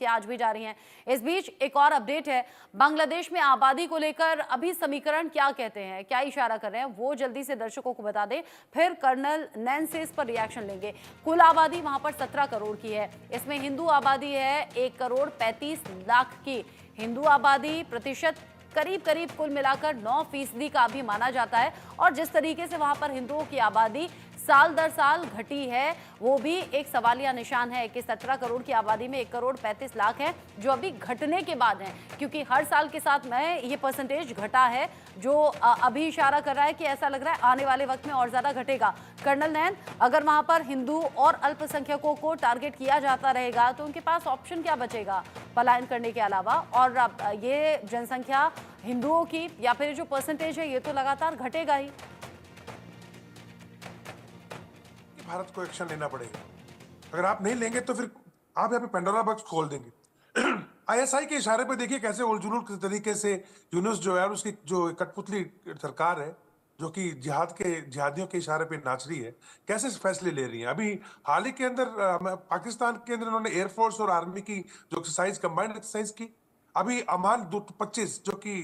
कि आज भी जारी हैं। इस बीच एक और अपडेट है, बांग्लादेश में आबादी को लेकर अभी समीकरण क्या कहते हैं, क्या इशारा कर रहे हैं, वो जल्दी से दर्शकों को बता दें, फिर कर्नल नैन इस पर रिएक्शन लेंगे। कुल आबादी वहां पर 17 करोड़ की है, इसमें हिंदू आबादी है 1 करोड़ 35 लाख की। हिंदू आबादी प्रतिशत करीब करीब कुल मिलाकर 9% का भी माना जाता है। और जिस तरीके से वहां पर हिंदुओं की आबादी साल दर साल घटी है, वो भी एक सवालिया निशान है कि 17 करोड़ की आबादी में 1 करोड़ 35 लाख है, जो अभी घटने के बाद है, क्योंकि हर साल के साथ में ये परसेंटेज घटा है, जो अभी इशारा कर रहा है कि ऐसा लग रहा है आने वाले वक्त में और ज्यादा घटेगा। कर्नल नैन, अगर वहां पर हिंदू और अल्पसंख्यकों को टारगेट किया जाता रहेगा तो उनके पास ऑप्शन क्या बचेगा पलायन करने के अलावा? और ये जनसंख्या हिंदुओं की या फिर जो परसेंटेज है ये तो लगातार घटेगा ही। भारत को एक्शन लेना पड़ेगा। अगर आप नहीं लेंगे तो फिर आप यहाँ पे पेंडोरा बॉक्स खोल देंगे। आईएसआई के इशारे पे देखिए कैसे उलझुल तरीके से यूनुस जो है और उसकी जो कठपुतली सरकार है, जो कि जिहादियों के इशारे पे नाच रही है, कैसे फैसले ले रही है। अभी हाल ही के अंदर पाकिस्तान के अंदर उन्होंने एयरफोर्स और आर्मी की जो एक्सरसाइज, कंबाइंड एक्सरसाइज की। अभी अमान 25 जो कि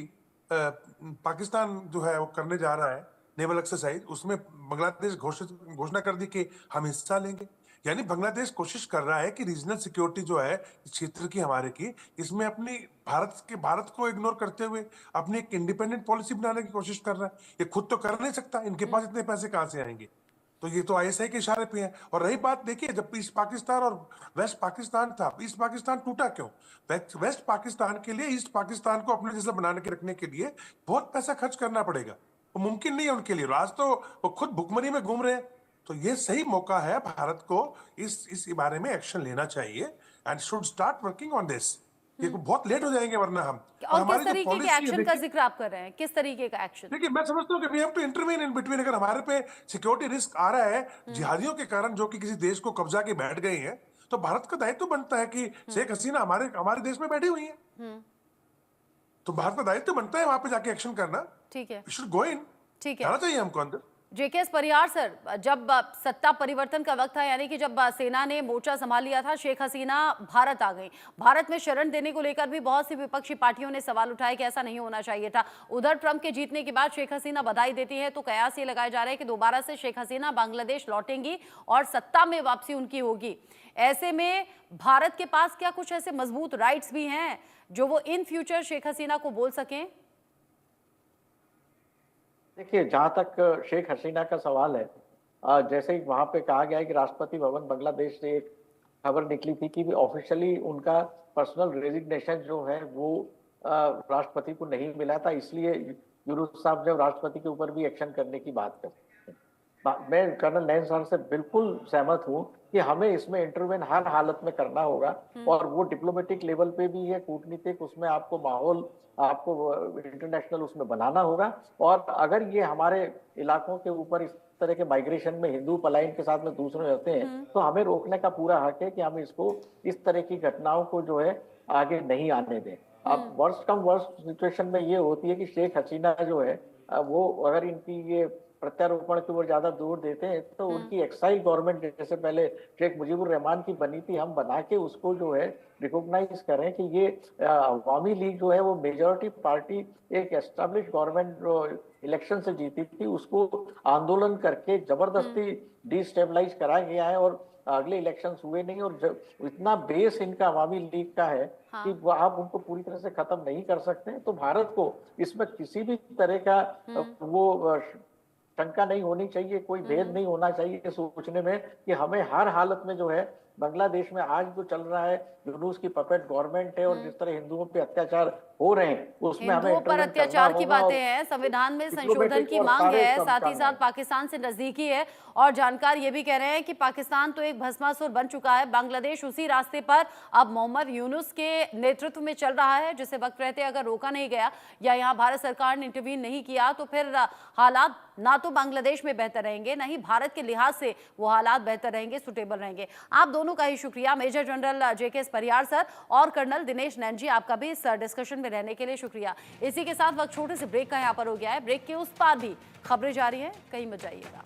पाकिस्तान जो है वो करने जा रहा है नेवल एक्सरसाइज, उसमें बांग्लादेश घोषणा कर दी कि हम हिस्सा लेंगे। यानी बांग्लादेश कोशिश कर रहा है कि रीजनल सिक्योरिटी जो है इस क्षेत्र की, हमारे की, इसमें अपनी भारत को इग्नोर करते हुए अपनी एक इंडिपेंडेंट पॉलिसी बनाने की कोशिश कर रहा है। ये खुद तो कर नहीं सकता, इनके पास इतने पैसे कहां से आएंगे? तो ये तो आईएसआई के इशारे पे है। और रही बात, देखिए जब ईस्ट पाकिस्तान और वेस्ट पाकिस्तान था, ईस्ट पाकिस्तान टूटा क्यों? वेस्ट पाकिस्तान के लिए ईस्ट पाकिस्तान को अपने जैसा बनाने के रखने के लिए बहुत पैसा खर्च करना पड़ेगा, वो मुमकिन नहीं है उनके लिए। आज तो वो खुद भुखमरी में घूम रहे हैं। तो ये सही मौका है भारत को इस बारे में एक्शन लेना चाहिए and should start working on this. ये बहुत लेट हो जाएंगे वरना हम। और किस तरीके के एक्शन का जिक्र आप कर रहे हैं, किस तरीके का एक्शन? देखिए मैं समझता हूँ कि we have to intervene in between. अगर हमारे पे सिक्योरिटी रिस्क आ रहा है जिहादियों के कारण, जो कि किसी देश को कब्जा के बैठ गए हैं, तो भारत का दायित्व बनता है कि शेख हसीना हमारे देश में बैठी हुई है, तो भारत का दायित्व बनता है वहां पे जाके एक्शन करना। ठीक है, शुड गो इन, ठीक है, जाना चाहिए हमको अंदर। जेकेएस परिहार सर, जब सत्ता परिवर्तन का वक्त था, यानी कि जब सेना ने मोर्चा संभाल लिया था, शेख हसीना भारत आ गई। भारत में शरण देने को लेकर भी बहुत सी विपक्षी पार्टियों ने सवाल उठाए कि ऐसा नहीं होना चाहिए था। उधर ट्रंप के जीतने के बाद शेख हसीना बधाई देती है, तो कयास ये लगाए जा रहे हैं कि दोबारा से शेख हसीना बांग्लादेश लौटेंगी और सत्ता में वापसी उनकी होगी। ऐसे में भारत के पास क्या कुछ ऐसे मजबूत राइट्स भी हैं जो वो इन फ्यूचर शेख हसीना को बोल सकें? देखिए, जहां तक शेख हसीना का सवाल है, जैसे ही वहां पे कहा गया है कि राष्ट्रपति भवन बांग्लादेश से एक खबर निकली थी कि ऑफिशियली उनका पर्सनल रेजिग्नेशन जो है वो राष्ट्रपति को नहीं मिला था, इसलिए यूनुस साहब जब राष्ट्रपति के ऊपर भी एक्शन करने की बात कर, मैं कर्नल नैन साहब से बिल्कुल सहमत हूं कि हमें इसमें इंटरवेन हर हालत में करना होगा, और वो डिप्लोमेटिक लेवल पे भी है, कूटनीतिक, उसमें आपको माहौल, आपको इंटरनेशनल उसमें बनाना होगा। और अगर ये हमारे इलाकों के ऊपर इस तरह के माइग्रेशन में हिंदू पलायन के साथ में दूसरे होते हैं, तो हमें रोकने का पूरा हक है कि हम इसको, इस तरह की घटनाओं को जो है आगे नहीं आने दें। अब वर्स्ट कम वर्स्ट सिचुएशन में ये होती है कि शेख हसीना जो है वो अगर इनकी ये प्रत्यारोपण की ओर ज्यादा जोर देते हैं, तो उनकी एक्साइल गवर्नमेंट जैसे पहले शेख मुजीबुर रहमान की बनी थी, हम बना के उसको जो है रिकॉग्नाइज करें कि ये अवामी लीग जो है वो मेजॉरिटी पार्टी एक एस्टेब्लिश गवर्नमेंट जो इलेक्शन से जीती थी, उसको आंदोलन करके जबरदस्ती डिस्टेबलाइज कराया गया है, और अगले इलेक्शंस हुए नहीं, और इतना बेस इनका अवामी लीग का है कि वो आप उनको पूरी तरह से खत्म नहीं कर सकते। तो भारत को इसमें किसी भी तरह का वो शंका नहीं होनी चाहिए, कोई भेद नहीं होना चाहिए सोचने में कि हमें हर हालत में जो है बांग्लादेश में आज जो चल रहा है, यूनुस की पपेट गवर्नमेंट है, और जिस तरह हिंदुओं पे अत्याचार हो रहे हैं उसमें हमें हिंदुओं पर अत्याचार की बातें हैं, संविधान में संशोधन की मांग है, साथ ही साथ पाकिस्तान से नजदीकी है, और जानकार ये भी कह रहे हैं कि पाकिस्तान तो एक भस्मासुर बन चुका है, बांग्लादेश उसी रास्ते पर अब मोहम्मद यूनुस के नेतृत्व में चल रहा है, जिसे वक्त रहते अगर रोका नहीं गया या यहाँ भारत सरकार ने इंटरवीन नहीं किया तो फिर हालात ना तो बांग्लादेश में बेहतर रहेंगे, ना ही भारत के लिहाज से वो हालात बेहतर रहेंगे, सुटेबल रहेंगे। आप दोनों का ही शुक्रिया, मेजर जनरल जेकेएस परिहार सर और कर्नल दिनेश नैन जी, आपका भी इस डिस्कशन में रहने के लिए शुक्रिया। इसी के साथ वक्त छोटे से ब्रेक का यहाँ पर हो गया है, ब्रेक के उस पार भी खबरें जारी हैं, कहीं मत जाइएगा।